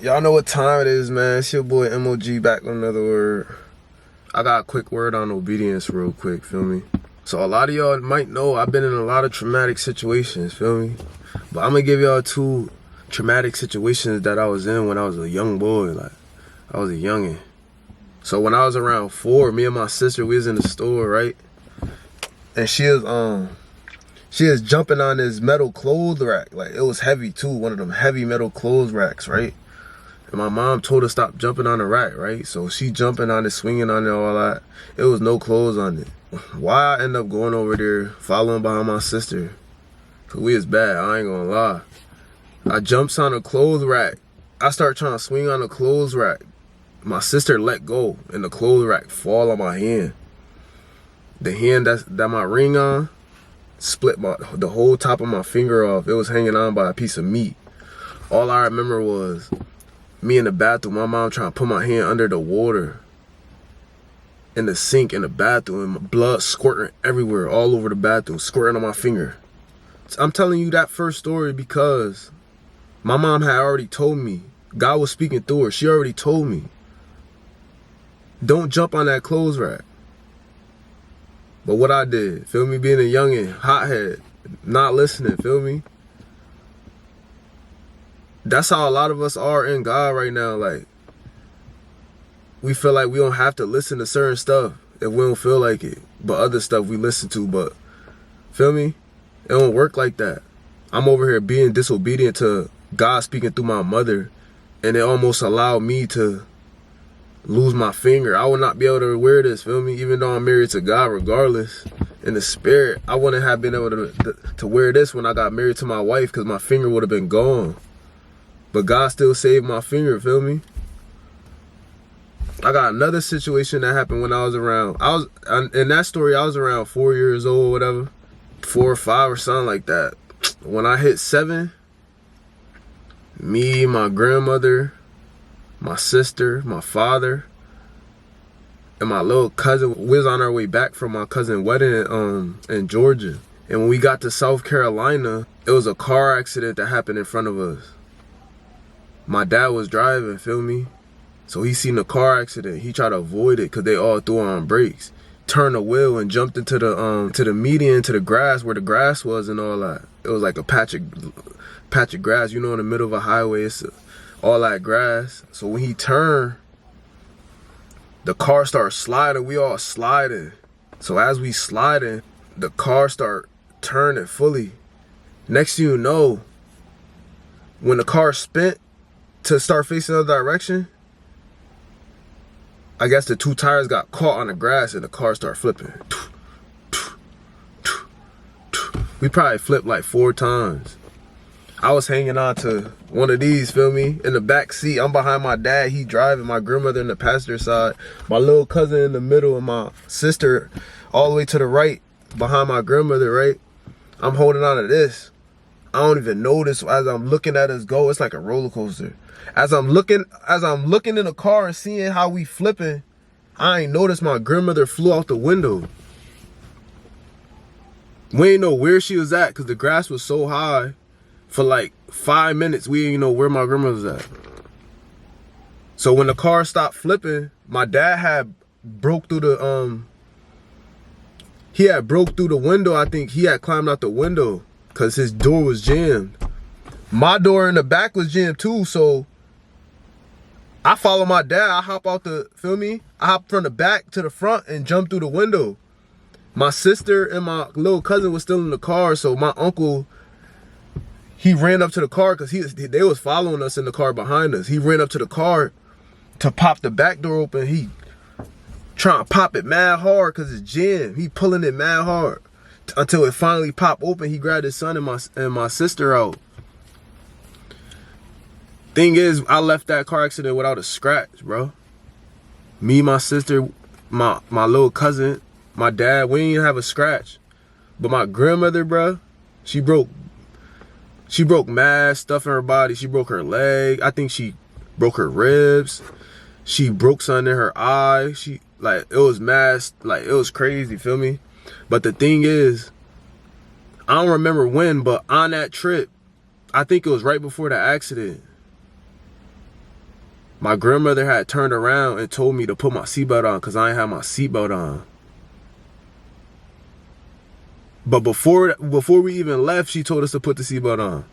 Y'all know what time it is, man. It's your boy MOG back with another word. I got a quick word on obedience real quick, feel me? So a lot of y'all might know I've been in a lot of traumatic situations, feel me? But I'm gonna give y'all 2 traumatic situations that I was in when I was a young boy, like I was a youngin'. So when I was around 4, me and my sister, we was in the store, right? And she was jumping on this metal clothes rack. Like, it was heavy too, one of them heavy metal clothes racks, right? And my mom told her stop jumping on the rack, right? So she jumping on it, swinging on it, all that. It was no clothes on it. Why I end up going over there, following behind my sister? Cause we is bad, I ain't gonna lie. I jumps on a clothes rack. I start trying to swing on the clothes rack. My sister let go, and the clothes rack fall on my hand. The hand that my ring on split the whole top of my finger off. It was hanging on by a piece of meat. All I remember was me in the bathroom, my mom trying to put my hand under the water in the sink in the bathroom, and blood squirting everywhere, all over the bathroom, squirting on my finger. I'm telling you that first story because my mom had already told me. God was speaking through her. She already told me, don't jump on that clothes rack. But what I did, feel me, being a youngin', hothead, not listening, feel me? That's how a lot of us are in God right now. Like, we feel like we don't have to listen to certain stuff if we don't feel like it. But other stuff we listen to, but, feel me? It don't work like that. I'm over here being disobedient to God speaking through my mother, and it almost allowed me to lose my finger. I would not be able to wear this, feel me? Even though I'm married to God regardless, in the spirit, I wouldn't have been able to wear this when I got married to my wife because my finger would have been gone. But God still saved my finger, feel me? I got another situation that happened when I was around, in that story, I was around 4 years old, whatever, 4 or 5 or something like that. When I hit 7, me, my grandmother, my sister, my father, and my little cousin, we was on our way back from my cousin's wedding in Georgia. And when we got to South Carolina, it was a car accident that happened in front of us. My dad was driving, feel me? So he seen the car accident. He tried to avoid it because they all threw on brakes. Turned the wheel and jumped into the median, to the grass where the grass was and all that. It was like a patch of grass, you know, in the middle of a highway. It's all that grass. So when he turned, the car started sliding. We all sliding. So as we sliding, the car start turning fully. Next thing you know, when the car spent to start facing the other direction, I guess the 2 tires got caught on the grass and the car started flipping. We probably flipped like 4 times. I was hanging on to one of these, feel me? In the back seat, I'm behind my dad, he driving, my grandmother in the passenger side, my little cousin in the middle, and my sister all the way to the right, behind my grandmother, right? I'm holding on to this. I don't even notice as I'm looking at us go. It's like a roller coaster. As I'm looking in the car and seeing how we flipping, I ain't noticed my grandmother flew out the window. We ain't know where she was at because the grass was so high. For like 5 minutes, we didn't know where my grandmother was at. So when the car stopped flipping, my dad had broke through the window. I think he had climbed out the window because his door was jammed. My door in the back was jammed too, so I follow my dad. I hop out feel me? I hop from the back to the front and jump through the window. My sister and my little cousin was still in the car, so my uncle, he ran up to the car because they was following us in the car behind us. He ran up to the car to pop the back door open. He trying to pop it mad hard because it's jammed. He pulling it mad hard until it finally popped open. He grabbed his son and my sister out. Thing is, I left that car accident without a scratch, bro. Me, my sister, my little cousin, my dad, we didn't have a scratch. But my grandmother, bro, she broke mad stuff in her body. She broke her leg. I think she broke her ribs. She broke something in her eye. It was mad, like, it was crazy, feel me? But the thing is, I don't remember when, but on that trip, I think it was right before the accident, My grandmother had turned around and told me to put my seatbelt on because I ain't had my seatbelt on. But before we even left, she told us to put the seatbelt on.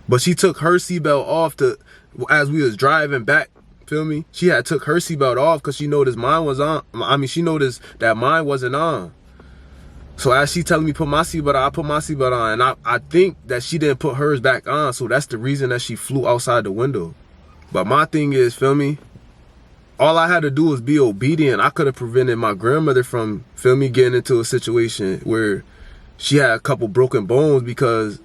But she took her seatbelt off as we was driving back. Feel me? She had took her seatbelt off because she noticed mine was on. I mean, she noticed that mine wasn't on. So as she telling me put my seatbelt on, I put my seatbelt on. And I think that she didn't put hers back on. So that's the reason that she flew outside the window. But my thing is, feel me? All I had to do was be obedient. I could have prevented my grandmother from, feel me, getting into a situation where she had a couple broken bones because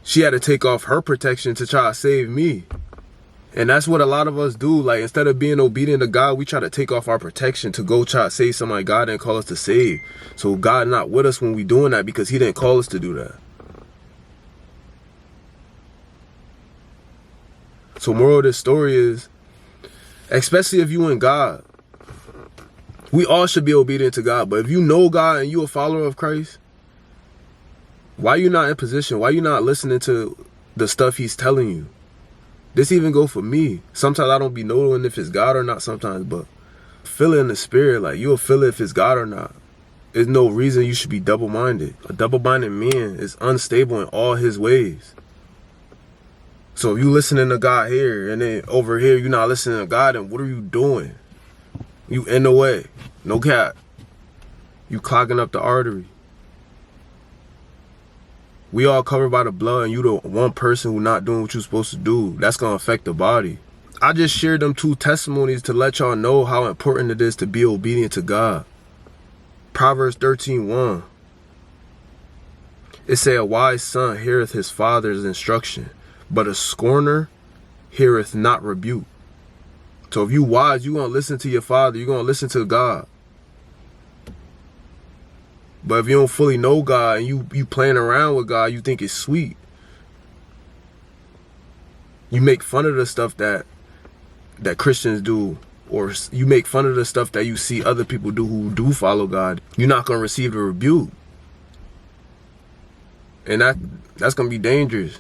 she had to take off her protection to try to save me. And that's what a lot of us do. Like, instead of being obedient to God, we try to take off our protection to go try to save somebody God didn't call us to save. So God not with us when we doing that because he didn't call us to do that. So moral of this story is, especially if you in God, we all should be obedient to God. But if you know God and you a follower of Christ, why you not in position? Why you not listening to the stuff he's telling you? This even go for me. Sometimes I don't be knowing if it's God or not sometimes, but feel it in the spirit. Like, you'll feel it if it's God or not. There's no reason you should be double-minded. A double-minded man is unstable in all his ways. So if you listening to God here and then over here you're not listening to God, then what are you doing? You in the way. No cap. You clogging up the artery. We all covered by the blood, and you the one person who not doing what you're supposed to do. That's going to affect the body. I just shared them 2 testimonies to let y'all know how important it is to be obedient to God. Proverbs 13:1. It say, a wise son heareth his father's instruction, but a scorner heareth not rebuke. So if you wise, you're going to listen to your father. You're going to listen to God. But if you don't fully know God and you playing around with God, you think it's sweet. You make fun of the stuff that Christians do, or you make fun of the stuff that you see other people do who do follow God. You're not going to receive a rebuke. And that's going to be dangerous.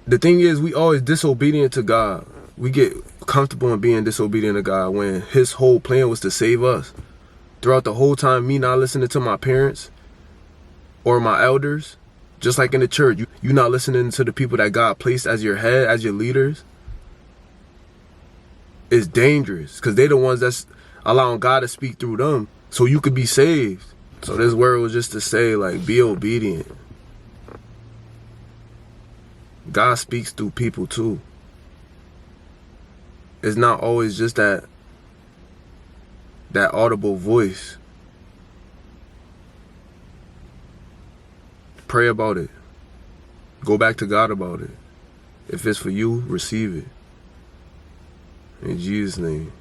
The thing is, we always disobedient to God. We get comfortable in being disobedient to God when his whole plan was to save us. Throughout the whole time, me not listening to my parents or my elders, just like in the church, you not listening to the people that God placed as your head, as your leaders, it's dangerous because they're the ones that's allowing God to speak through them so you could be saved. So this word was just to say, like, be obedient. God speaks through people too. It's not always just that audible voice. Pray about it. Go back to God about it. If it's for you, receive it. In Jesus' name.